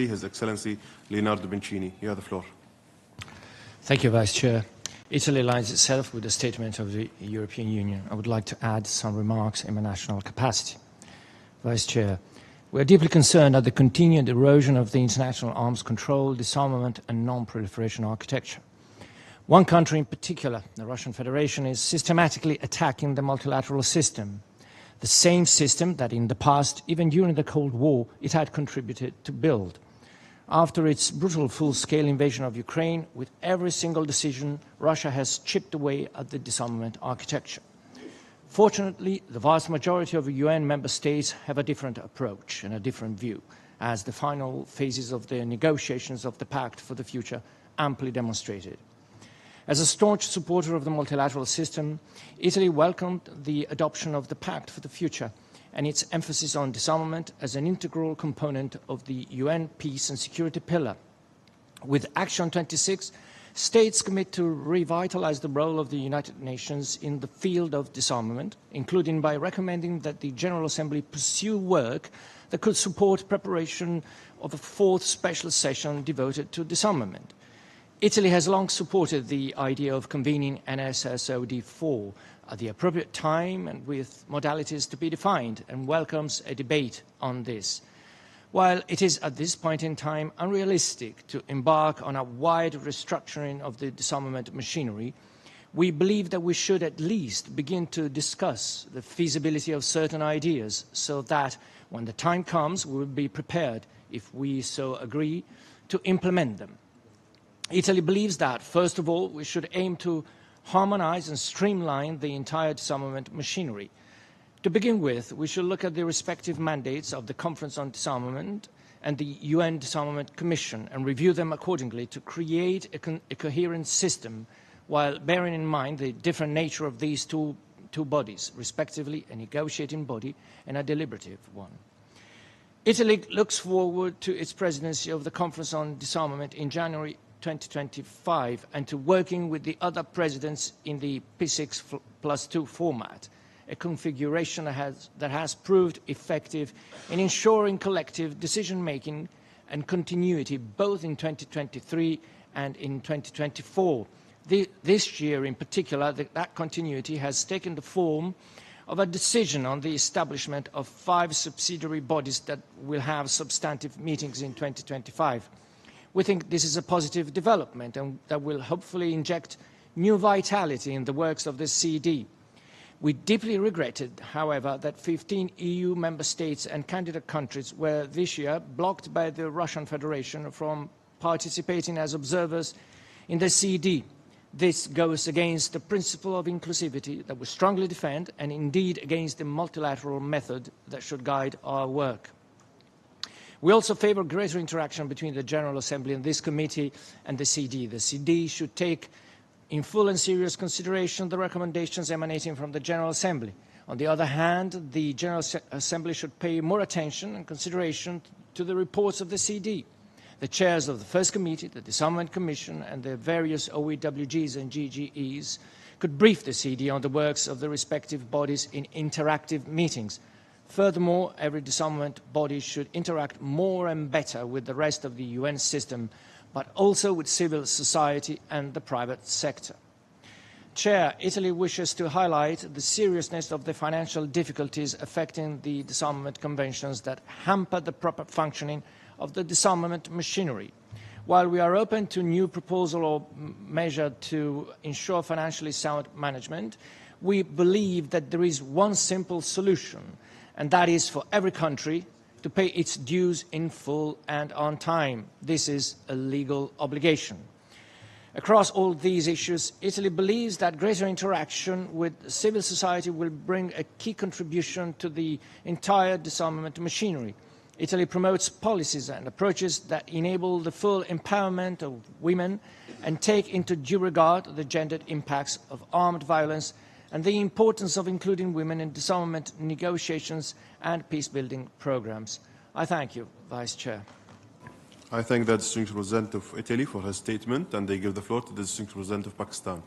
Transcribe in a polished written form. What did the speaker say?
His Excellency Leonardo Bencini. You have the floor. Thank you, Vice Chair. Italy aligns itself with the statement of the European Union. I would like to add some remarks in my national capacity. Vice Chair, we are deeply concerned at the continued erosion of the international arms control, disarmament and non-proliferation architecture. One country in particular, the Russian Federation, is systematically attacking the multilateral system, the same system that in the past, even during the Cold War, it had contributed to build. After its brutal full-scale invasion of Ukraine, with every single decision, Russia has chipped away at the disarmament architecture. Fortunately, the vast majority of UN member states have a different approach and a different view, as the final phases of the negotiations of the Pact for the Future amply demonstrated. As a staunch supporter of the multilateral system, Italy welcomed the adoption of the Pact for the Future and its emphasis on disarmament as an integral component of the UN Peace and Security Pillar. With Action 26, states commit to revitalize the role of the United Nations in the field of disarmament, including by recommending that the General Assembly pursue work that could support preparation of a fourth special session devoted to disarmament. Italy has long supported the idea of convening an SSOD4 at the appropriate time and with modalities to be defined, and welcomes a debate on this. While it is at this point in time unrealistic to embark on a wide restructuring of the disarmament machinery, we believe that we should at least begin to discuss the feasibility of certain ideas so that when the time comes, we will be prepared, if we so agree, to implement them. Italy believes that, first of all, we should aim to harmonize and streamline the entire disarmament machinery. To begin with, we should look at the respective mandates of the Conference on Disarmament and the UN Disarmament Commission and review them accordingly to create a coherent system while bearing in mind the different nature of these two bodies, respectively a negotiating body and a deliberative one. Italy looks forward to its presidency of the Conference on Disarmament in January 2025 and to working with the other presidents in the P6+2 format, a configuration that has proved effective in ensuring collective decision-making and continuity both in 2023 and in 2024. This year in particular, that continuity has taken the form of a decision on the establishment of 5 subsidiary bodies that will have substantive meetings in 2025. We think this is a positive development and that will hopefully inject new vitality in the works of the CD. We deeply regretted, however, that 15 EU member states and candidate countries were this year blocked by the Russian Federation from participating as observers in the CD. This goes against the principle of inclusivity that we strongly defend and indeed against the multilateral method that should guide our work. We also favour greater interaction between the General Assembly and this committee and the CD. The CD should take in full and serious consideration the recommendations emanating from the General Assembly. On the other hand, the General Assembly should pay more attention and consideration to the reports of the CD. The chairs of the First Committee, the Disarmament Commission and the various OEWGs and GGEs could brief the CD on the works of the respective bodies in interactive meetings. Furthermore, every disarmament body should interact more and better with the rest of the UN system, but also with civil society and the private sector. Chair, Italy wishes to highlight the seriousness of the financial difficulties affecting the disarmament conventions that hamper the proper functioning of the disarmament machinery. While we are open to new proposal or measure to ensure financially sound management, we believe that there is one simple solution, and that is for every country to pay its dues in full and on time. This is a legal obligation. Across all these issues, Italy believes that greater interaction with civil society will bring a key contribution to the entire disarmament machinery. Italy promotes policies and approaches that enable the full empowerment of women and take into due regard the gendered impacts of armed violence and the importance of including women in disarmament negotiations and peace-building programs. I thank you, Vice Chair. I thank the Distinguished Representative of Italy for his statement, and I give the floor to the Distinguished Representative of Pakistan.